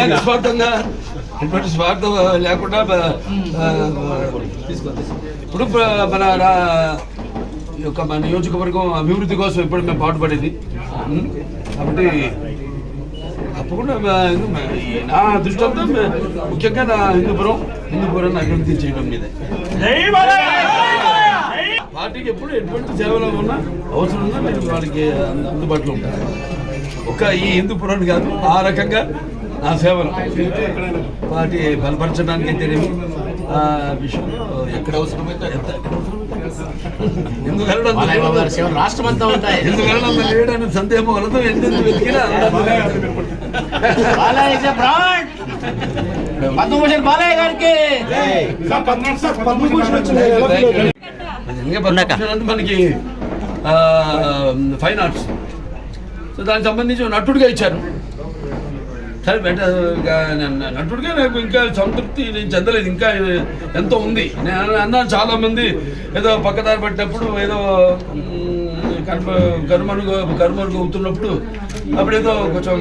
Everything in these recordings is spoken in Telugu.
నిస్వార్థంగా ఎటువంటి స్వార్థం లేకుండా ఇప్పుడు మన యొక్క మన నియోజకవర్గం అభివృద్ధి కోసం ఇప్పుడు మేము పాటుపడేది కాబట్టి తప్పకుండా నా దృష్టంతో ముఖ్యంగా నా హిందూపురాన్ని అభివృద్ధి చేయడం మీద పార్టీకి ఎప్పుడు ఎటువంటి సేవలు ఉన్నా అవసరం ఉన్నా నేను వాళ్ళకి అందుబాటులో ఉంటాను. ఒక ఈ హిందూపురాన్ని కాదు, ఆ రకంగా నా సేవలు పార్టీ బలపరచడానికి అయితేనేమి ఆ విషయంలో ఎక్కడ అవసరమైతే ఎందుకు రాష్ట్రమంతా ఉంటాయి. ఎందుకు లేడని సందేహం వలతో ఎందుకు వెతికినా పద్మభూషణ్ బాలయ్య గారికి మనకి ఫైన్ ఆర్ట్స్, సో దానికి సంబంధించి నటుడిగా ఇచ్చారు. సరే నటుడిగా నాకు ఇంకా సంతృప్తి నేను చెందలేదు, ఇంకా ఎంతో ఉంది. నేను అన్నాను చాలామంది ఏదో పక్కదారి పట్టినప్పుడు ఏదో కనుమరుగు అవుతున్నప్పుడు అప్పుడు ఏదో కొంచెం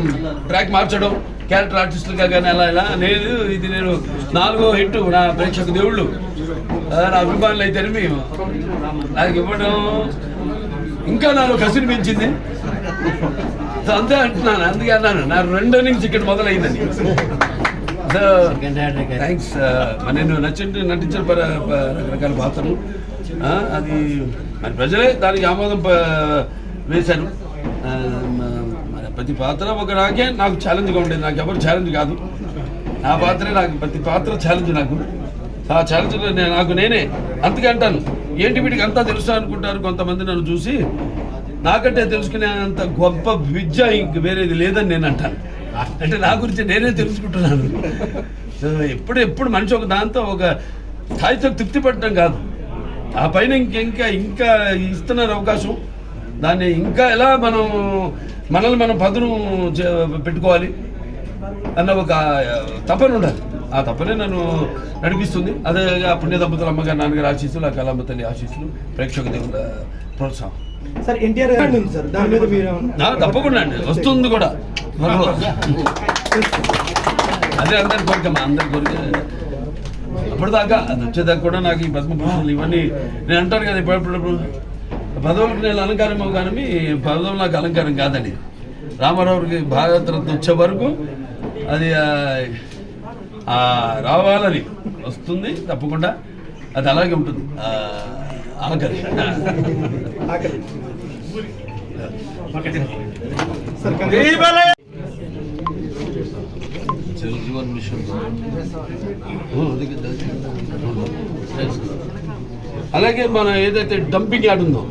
ట్రాక్ మార్చడం క్యారెక్టర్ ఆర్టిస్టులుగా కానీ అలా ఇలా లేదు. ఇది నేను 4వ హిట్ నా ప్రేక్షక దేవుళ్ళు నా అభిమానులు అయితే నాకు ఇవ్వడం ఇంకా నాలో కసిని పెంచింది. అంతే అంటున్నాను, అందుకే అన్నాను నా 2 innings ఇక్కడ మొదలైందని. So thanks. నేను నటించిన రకరకాల పాత్రలు అది మరి ప్రజలే దానికి ఆమోదం వేశారు. ప్రతి పాత్ర ఒక నాకు ఛాలెంజ్గా ఉండేది, నాకు ఎవరు ఛాలెంజ్ కాదు, నా పాత్రే నాకు ప్రతి పాత్ర ఛాలెంజ్. నాకు ఆ ఛాలెంజ్లో నేనే అంతగా అంటాను. ఏంటి వీటికి అంతా తెలుసా అనుకుంటారు కొంతమంది నన్ను చూసి. నాకంటే తెలుసుకునేంత గొప్ప విద్య ఇంక వేరేది లేదని నేను అంటాను. అంటే నా గురించి నేనే తెలుసుకుంటున్నాను. ఎప్పుడు మనిషి ఒక దాంతో ఒక స్థాయితో తృప్తి పడటం కాదు, ఆ పైన ఇంకా ఇస్తున్నారు అవకాశం. దాన్ని ఇంకా ఎలా మనల్ని మనం పదును పెట్టుకోవాలి అన్న ఒక తపన ఉండాలి. ఆ తపనే నన్ను నడిపిస్తుంది. అదే పుణ్య దంపతుల అమ్మగారు నాన్నగారు ఆశీస్సులు, ఆ కళామ్మ తల్లి ఆశీస్సులు, ప్రేక్షక దేవుల ప్రోత్సాహం. సార్ ఎన్టీఆర్ సార్ దాని మీద తప్పకుండా అండి వస్తుంది కూడా. అదే అందరి కోరిక, మా అందరి కోరిక. అప్పటిదాకా అది వచ్చేదాకా కూడా నాకు ఈ పద్మభూషణలు ఇవన్నీ నేను అంటాను కదా, ఇప్పుడు పదవులకు నేను అలంకారం కానీ పదవులు నాకు అలంకారం కాదండి. రామారావుకి భారతరత్న వచ్చే వరకు అది రావాలని వస్తుంది తప్పకుండా, అది అలాగే ఉంటుంది. ఆఖరి జీవన్ మిషన్ అలాగే మన ఏదైతే డంపింగ్ యార్డ్ ఉందో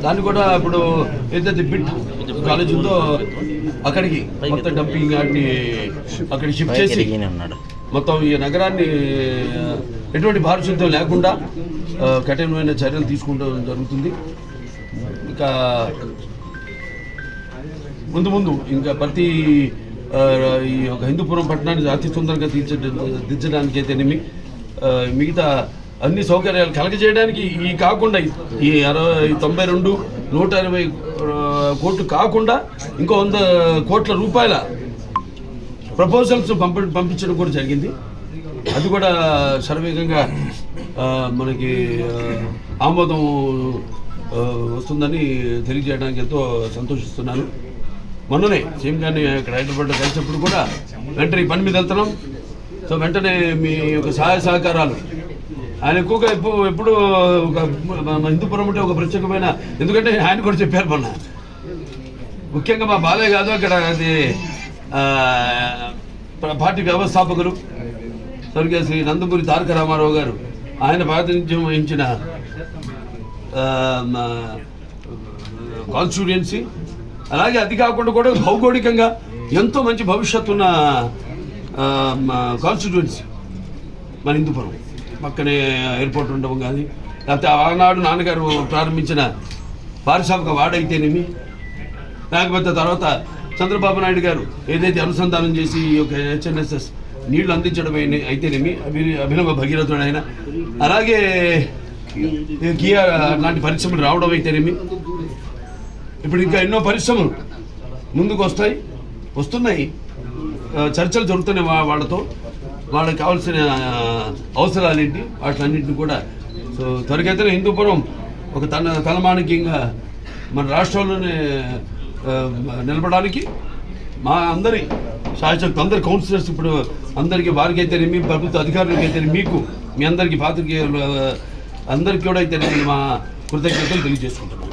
దాన్ని కూడా ఇప్పుడు ఏదైతే బిట్ కాలేజ్ ఉందో అక్కడికి మొత్తం డంపింగ్ యార్డ్ని అక్కడికి షిఫ్ట్ చేసి మొత్తం ఈ నగరాన్ని ఎటువంటి పారిశుద్ధ్యం లేకుండా కఠినమైన చర్యలు తీసుకుంటూ జరుగుతుంది. ఇంకా ముందు ఇంకా ప్రతి ఈ ఒక హిందూపురం పట్టణాన్ని అతి సుందరంగా తీర్చడానికి అయితేనేమి మిగతా అన్ని సౌకర్యాలు కలగజేయడానికి ఈ కాకుండా ఈ 92 120 కోట్లు కాకుండా ఇంకో 100 కోట్ల రూపాయల ప్రపోజల్స్ పంపించడం కూడా జరిగింది. అది కూడా శరవేగంగా మనకి ఆమోదం వస్తుందని తెలియజేయడానికి ఎంతో సంతోషిస్తున్నాను. మొన్ననే సీఎం గారిని ఇక్కడ హైదరాబాద్లో కలిసినప్పుడు కూడా వెంటనే ఈ పని మీద వెళ్తున్నాం. సో వెంటనే మీ యొక్క సహాయ సహకారాలు ఆయన ఎక్కువగా ఎప్పుడు ఒక హిందూపురం అంటే ఒక ప్రత్యేకమైన, ఎందుకంటే ఆయన కూడా చెప్పారు మొన్న, ముఖ్యంగా మా బాలయ్య కాదు అక్కడ అది పార్టీ వ్యవస్థాపకులు స్వర్గీయ శ్రీ నందమూరి తారక రామారావు గారు ఆయన ప్రాతినిధ్యం వహించిన కాన్స్టిట్యూయెన్సీ, అలాగే అది కాకుండా కూడా భౌగోళికంగా ఎంతో మంచి భవిష్యత్తు ఉన్న కాన్స్టిట్యూయెన్సీ మన హిందూపురం. పక్కనే ఎయిర్పోర్ట్ ఉండడం కానీ, లేకపోతే ఆనాడు నాన్నగారు ప్రారంభించిన పారిశ్రామిక వాడైతేనేమి, లేకపోతే తర్వాత చంద్రబాబు నాయుడు గారు ఏదైతే అనుసంధానం చేసి ఈ యొక్క HNSS నీళ్లు అందించడం అయితేనేమి అభినవ భగీరథుడు ఆయన, అలాగే కియా లాంటి పరిశ్రమలు రావడం అయితేనేమి, ఇప్పుడు ఇంకా ఎన్నో పరిశ్రమలు ముందుకు వస్తున్నాయి. చర్చలు జరుగుతున్నాయి వాళ్ళతో, వాళ్ళకి కావాల్సిన అవసరాలు ఏంటి వాటిలన్నింటినీ కూడా. సో త్వరగతిన హిందూపురం ఒక తలమానికంగా మన రాష్ట్రంలోనే నిలబడానికి మా అందరి శాసకులు, అందరి కౌన్సిలర్స్, ఇప్పుడు అందరికీ వారికైతేనేమి, ప్రభుత్వ అధికారులకి అయితే మీకు, మీ అందరికీ పాత్రికేయులు అందరికీ కూడా అయితే నేను మా కృతజ్ఞతలు తెలియజేసుకుంటున్నాను.